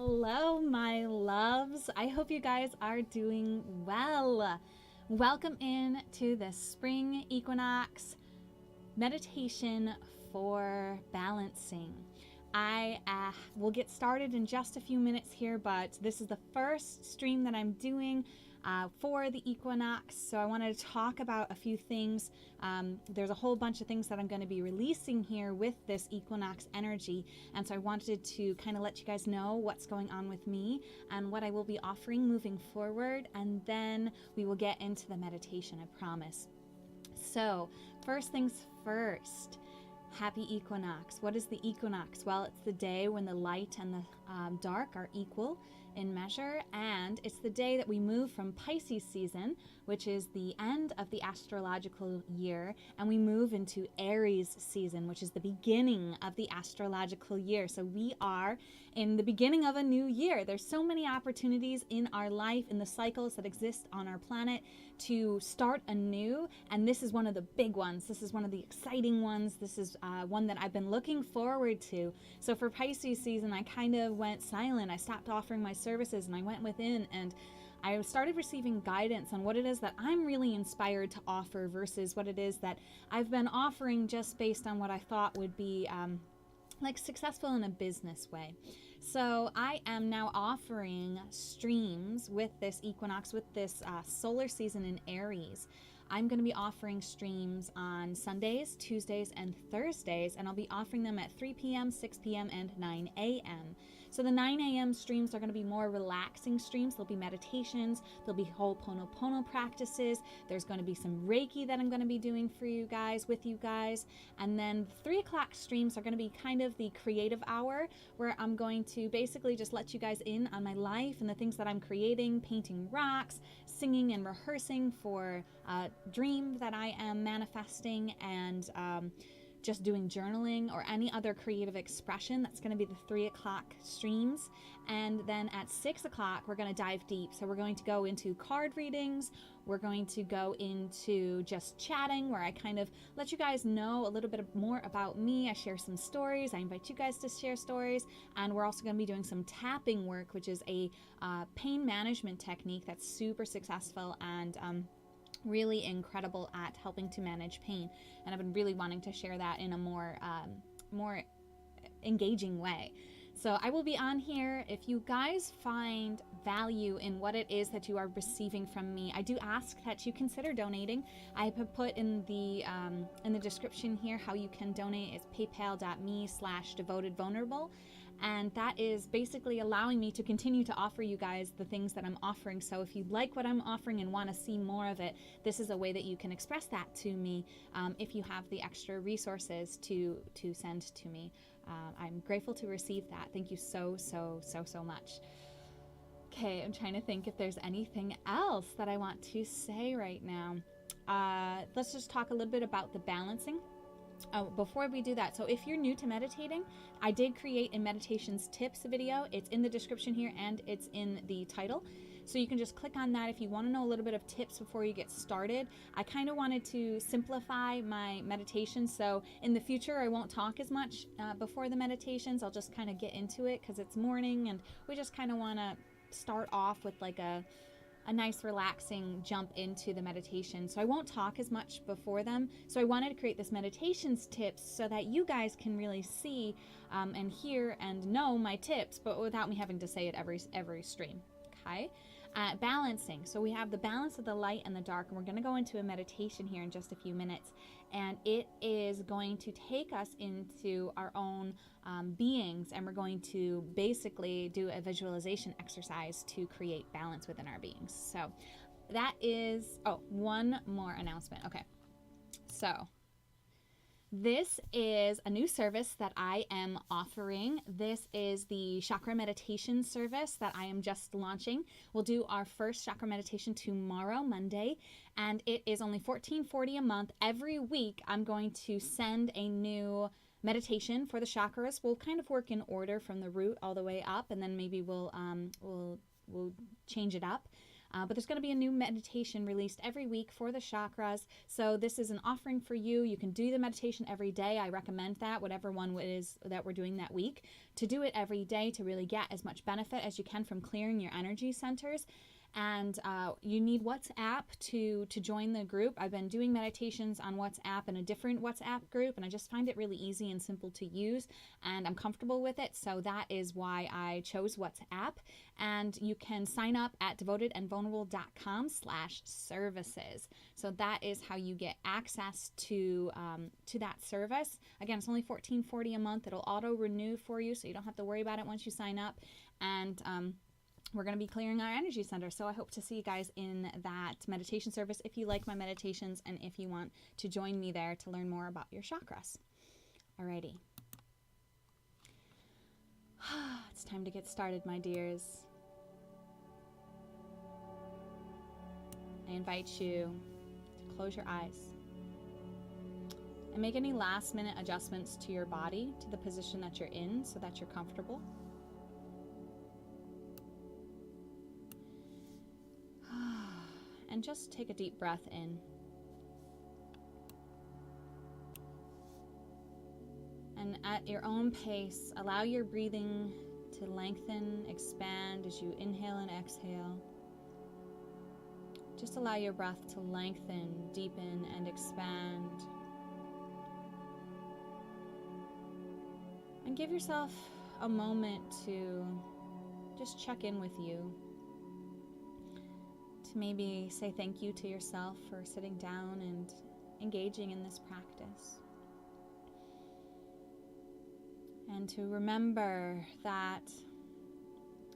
Hello, my loves. I hope you guys are doing well. Welcome in to the spring equinox meditation for balancing. I will get started in just a few minutes here, but this is the first stream that I'm doing for the equinox. So I wanted to talk about a few things. There's a whole bunch of things that I'm going to be releasing here with this equinox energy. And so I wanted to kind of let you guys know what's going on with me and what I will be offering moving forward. And then we will get into the meditation, I promise. So first things first. Happy equinox. What is the equinox? Well, it's the day when the light and the dark are equal in measure, and it's the day that we move from Pisces season, which is the end of the astrological year, and we move into Aries season, which is the beginning of the astrological year. So we are in the beginning of a new year. There's so many opportunities in our life, in the cycles that exist on our planet, to start anew, and this is one of the big ones. This is one of the exciting ones. This is one that I've been looking forward to. So for Pisces season, I kind of went silent. I stopped offering my services and I went within and I started receiving guidance on what it is that I'm really inspired to offer versus what it is that I've been offering just based on what I thought would be like successful in a business way. So I am now offering streams with this equinox, with this solar season in Aries. I'm going to be offering streams on Sundays, Tuesdays, and Thursdays, and I'll be offering them at 3 p.m., 6 p.m., and 9 a.m. So the 9 a.m. streams are going to be more relaxing streams. There'll be meditations, there'll be Ho'oponopono practices, there's going to be some Reiki that I'm going to be doing for you guys, with you guys, and then 3 o'clock streams are going to be kind of the creative hour, where I'm going to basically just let you guys in on my life and the things that I'm creating, painting rocks, singing and rehearsing for a dream that I am manifesting, and just doing journaling or any other creative expression. That's going to be the 3 o'clock streams. And then at 6 o'clock, we're going to dive deep. So we're going to go into card readings. We're going to go into just chatting, where I kind of let you guys know a little bit more about me. I share some stories. I invite you guys to share stories. And we're also going to be doing some tapping work, which is a pain management technique that's super successful and really incredible at helping to manage pain. And I've been really wanting to share that in a more engaging way. So I will be on here. If you guys find value in what it is that you are receiving from me, I do ask that you consider donating. I have put in the description here how you can donate. It's paypal.me/devotedvulnerable. And that is basically allowing me to continue to offer you guys the things that I'm offering. So if you like what I'm offering and want to see more of it, this is a way that you can express that to me if you have the extra resources to send to me. I'm grateful to receive that. Thank you so much. Okay, I'm trying to think if there's anything else that I want to say right now. Let's just talk a little bit about the balancing. Oh, before we do that, so if you're new to meditating, I did create a meditations tips video. It's in the description here and it's in the title. So you can just click on that if you want to know a little bit of tips before you get started. I kind of wanted to simplify my meditations, so in the future I won't talk as much before the meditations. I'll just kind of get into it because it's morning and we just kind of want to start off with like a nice relaxing jump into the meditation. So I won't talk as much before them. So I wanted to create this meditations tips so that you guys can really see and hear and know my tips, but without me having to say it every stream. Okay. Balancing. So we have the balance of the light and the dark, and we're going to go into a meditation here in just a few minutes, and it is going to take us into our own beings, and we're going to basically do a visualization exercise to create balance within our beings. So that is, one more announcement. Okay, so this is a new service that I am offering. This is the chakra meditation service that I am just launching. We'll do our first chakra meditation tomorrow, Monday, and it is only $14.40 a month. Every week, I'm going to send a new meditation for the chakras. We'll kind of work in order from the root all the way up, and then maybe we'll change it up. But there's going to be a new meditation released every week for the chakras. So this is an offering for you. You can do the meditation every day. I recommend that, whatever one is that we're doing that week, to do it every day to really get as much benefit as you can from clearing your energy centers. And you need WhatsApp to join the group. I've been doing meditations on WhatsApp in a different WhatsApp group, and I just find it really easy and simple to use, and I'm comfortable with it. So that is why I chose WhatsApp. And you can sign up at devotedandvulnerable.com/services. So that is how you get access to that service. Again, it's only $14.40 a month. It'll auto renew for you, so you don't have to worry about it once you sign up. And we're going to be clearing our energy center. So I hope to see you guys in that meditation service if you like my meditations and if you want to join me there to learn more about your chakras. Alrighty. It's time to get started, my dears. I invite you to close your eyes and make any last minute adjustments to your body, to the position that you're in, so that you're comfortable. And just take a deep breath in. And at your own pace, allow your breathing to lengthen, expand as you inhale and exhale. Just allow your breath to lengthen, deepen, and expand. And give yourself a moment to just check in with you. Maybe say thank you to yourself for sitting down and engaging in this practice. And to remember that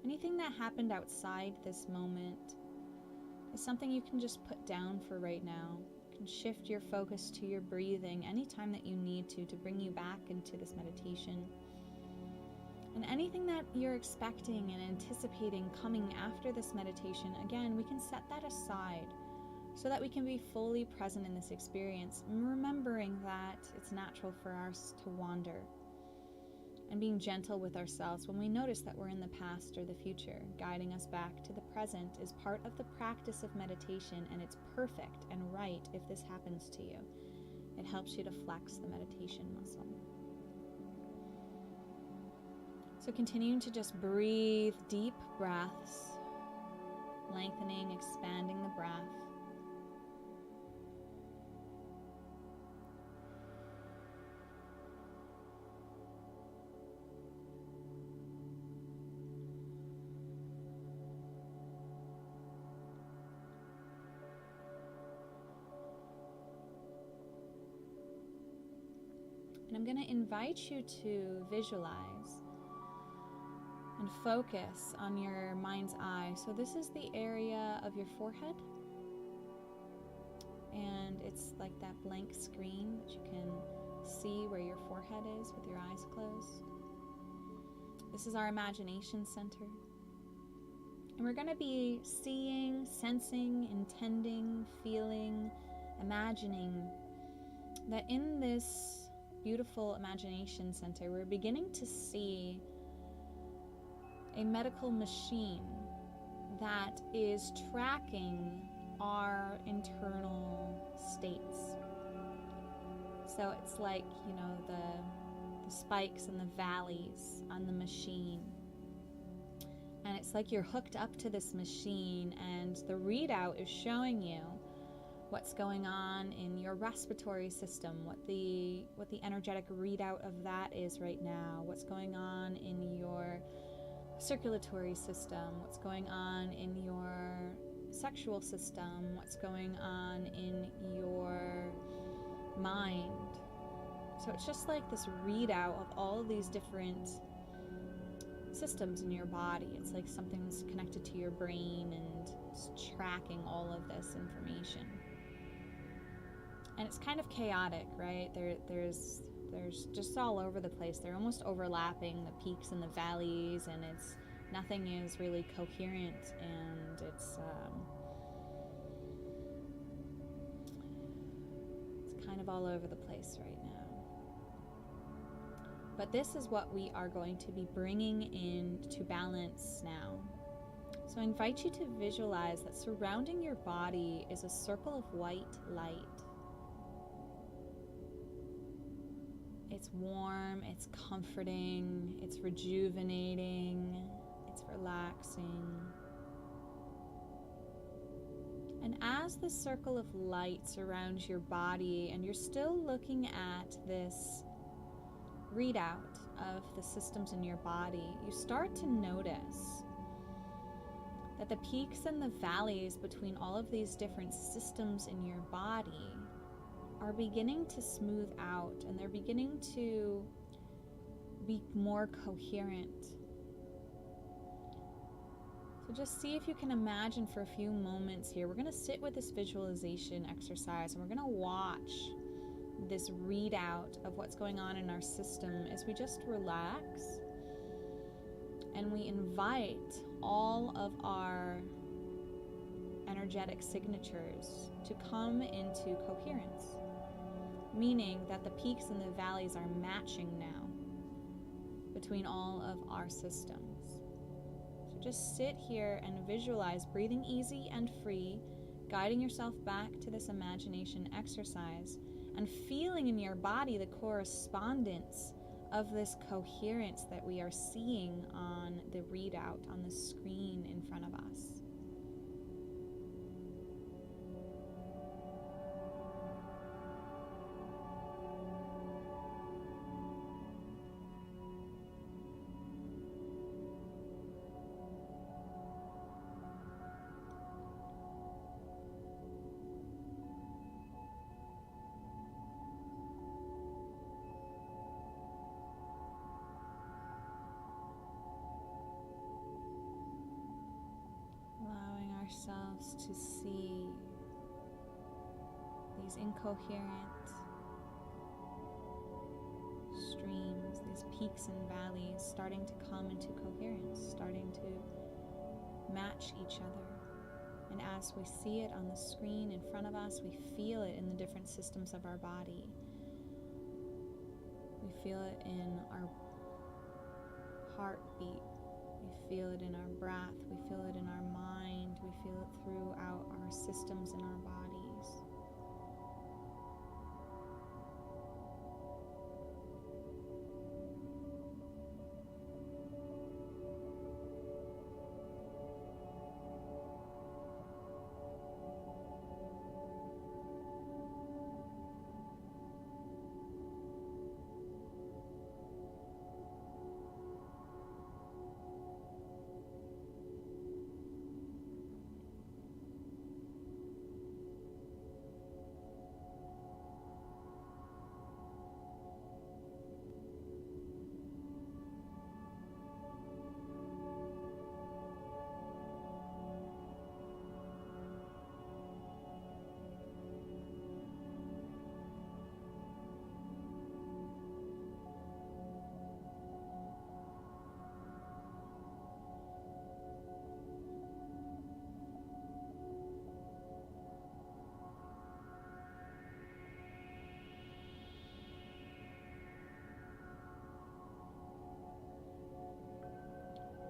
anything that happened outside this moment is something you can just put down for right now. You can shift your focus to your breathing anytime that you need to bring you back into this meditation. And anything that you're expecting and anticipating coming after this meditation, again, we can set that aside so that we can be fully present in this experience, remembering that it's natural for us to wander, and being gentle with ourselves when we notice that we're in the past or the future. Guiding us back to the present is part of the practice of meditation, and it's perfect and right if this happens to you. It helps you to flex the meditation muscle. So continuing to just breathe deep breaths, lengthening, expanding the breath. And I'm going to invite you to visualize and focus on your mind's eye. So this is the area of your forehead, and it's like that blank screen that you can see where your forehead is with your eyes closed. This is our imagination center, and we're going to be seeing, sensing, intending, feeling, imagining that in this beautiful imagination center we're beginning to see a medical machine that is tracking our internal states. So it's like, the spikes and the valleys on the machine. And it's like you're hooked up to this machine, and the readout is showing you what's going on in your respiratory system, what the energetic readout of that is right now, what's going on in your circulatory system, what's going on in your sexual system, what's going on in your mind. So it's just like this readout of all of these different systems in your body. It's like something's connected to your brain and it's tracking all of this information. And it's kind of chaotic, right? There's just all over the place. They're almost overlapping, the peaks and the valleys, and nothing is really coherent, and it's kind of all over the place right now. But this is what we are going to be bringing into balance now. So I invite you to visualize that surrounding your body is a circle of white light. It's warm, it's comforting, it's rejuvenating, it's relaxing. And as the circle of light surrounds your body and you're still looking at this readout of the systems in your body, you start to notice that the peaks and the valleys between all of these different systems in your body are beginning to smooth out, and they're beginning to be more coherent. So just see if you can imagine for a few moments here. We're going to sit with this visualization exercise and we're going to watch this readout of what's going on in our system as we just relax and we invite all of our energetic signatures to come into coherence, meaning that the peaks and the valleys are matching now between all of our systems. So just sit here and visualize, breathing easy and free, guiding yourself back to this imagination exercise and feeling in your body the correspondence of this coherence that we are seeing on the readout on the screen in front of us. Ourselves to see these incoherent streams, these peaks and valleys starting to come into coherence, starting to match each other. And as we see it on the screen in front of us, we feel it in the different systems of our body. We feel it in our heartbeat. We feel it in our breath. We feel it in our mind. We feel it throughout our systems in our bodies.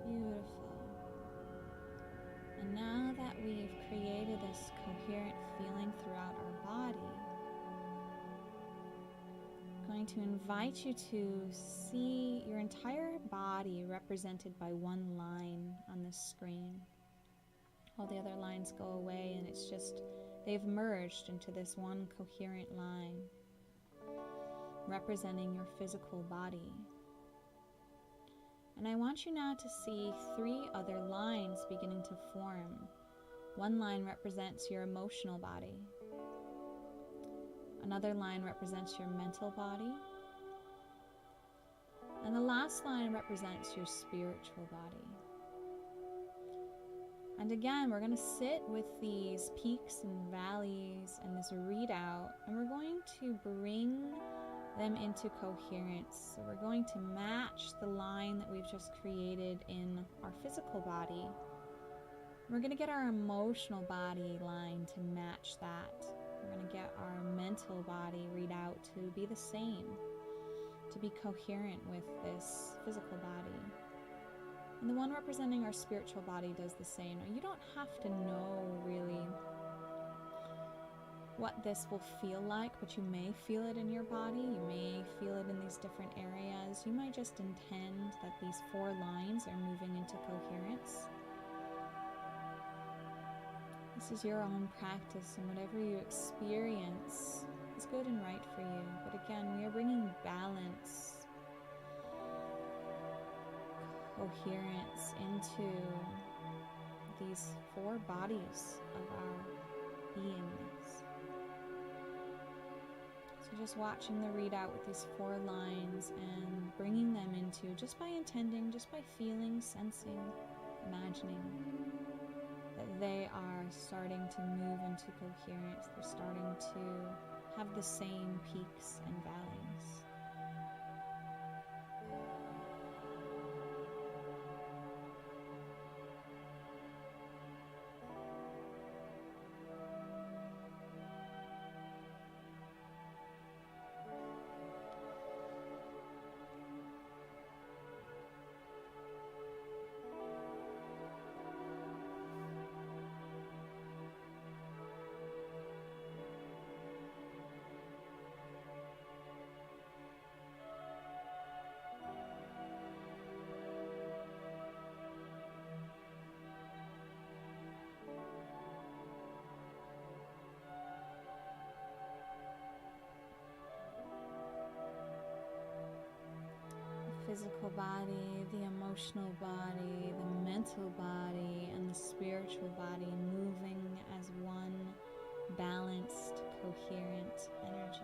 Beautiful. And now that we've created this coherent feeling throughout our body, I'm going to invite you to see your entire body represented by one line on this screen. All the other lines go away and it's just, they've merged into this one coherent line representing your physical body. And I want you now to see 3 other lines beginning to form. One line represents your emotional body. Another line represents your mental body. And the last line represents your spiritual body. And again, we're going to sit with these peaks and valleys and this readout, and we're going to bring them into coherence. So we're going to match the line that we've just created in our physical body. We're going to get our emotional body line to match that. We're going to get our mental body readout to be the same, to be coherent with this physical body. And the one representing our spiritual body does the same. Now, you don't have to know really what this will feel like, but you may feel it in your body. You may feel it in these different areas. You might just intend that these 4 lines are moving into coherence. This is your own practice, and whatever you experience is good and right for you. But again, we are bringing balance, coherence into these 4 bodies of our beingness. So just watching the readout with these 4 lines and bringing them into, just by intending, just by feeling, sensing, imagining, that they are starting to move into coherence. They're starting to have the same peaks and valleys. Physical body, the emotional body, the mental body, and the spiritual body moving as one balanced, coherent energy.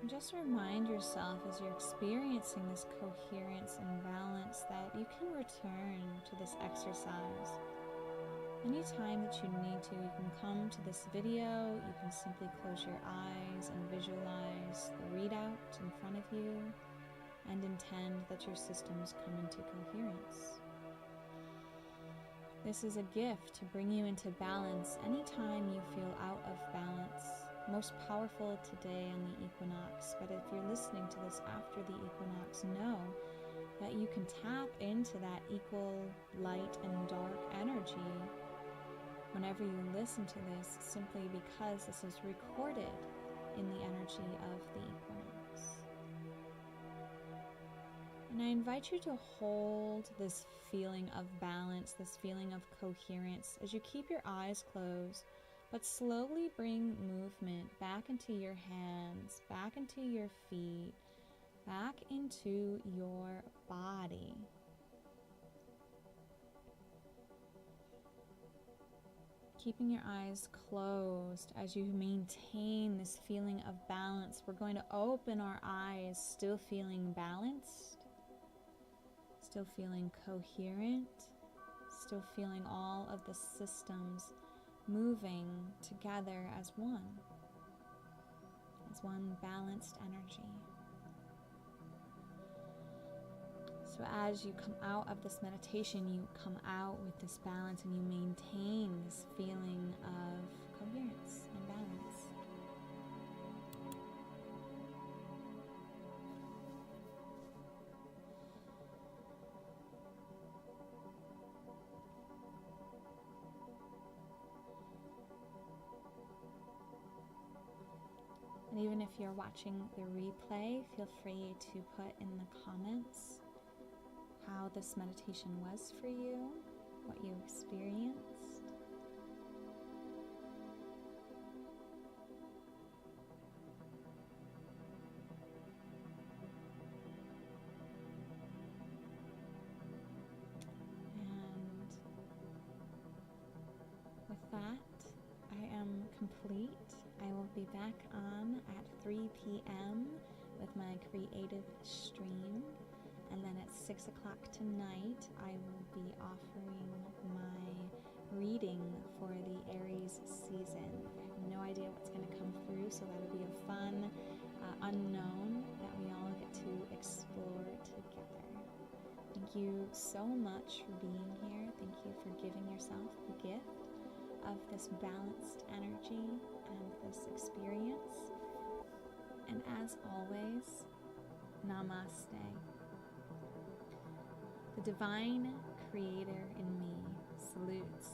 And just remind yourself as you're experiencing this coherence and balance that you can return to this exercise anytime that you need to. You can come to this video, you can simply close your eyes and visualize the readout in front of you and intend that your systems come into coherence. This is a gift to bring you into balance anytime you feel out of balance. Most powerful today on the equinox, but if you're listening to this after the equinox, know that you can tap into that equal light and dark energy whenever you listen to this, simply because this is recorded in the energy of the equinox. And I invite you to hold this feeling of balance, this feeling of coherence, as you keep your eyes closed, but slowly bring movement back into your hands, back into your feet, back into your body. Keeping your eyes closed as you maintain this feeling of balance. We're going to open our eyes, still feeling balanced, still feeling coherent, still feeling all of the systems moving together as one balanced energy. So as you come out of this meditation, you come out with this balance and you maintain this feeling of coherence and balance. And even if you're watching the replay, feel free to put in the comments how this meditation was for you, what you experienced. that, I am complete. I will be back on at 3 p.m. with my creative stream. And then at 6 o'clock tonight, I will be offering my reading for the Aries season. I have no idea what's going to come through, so that'll be a fun unknown that we all get to explore together. Thank you so much for being here. Thank you for giving yourself the gift of this balanced energy and this experience. And as always, namaste. The divine creator in me salutes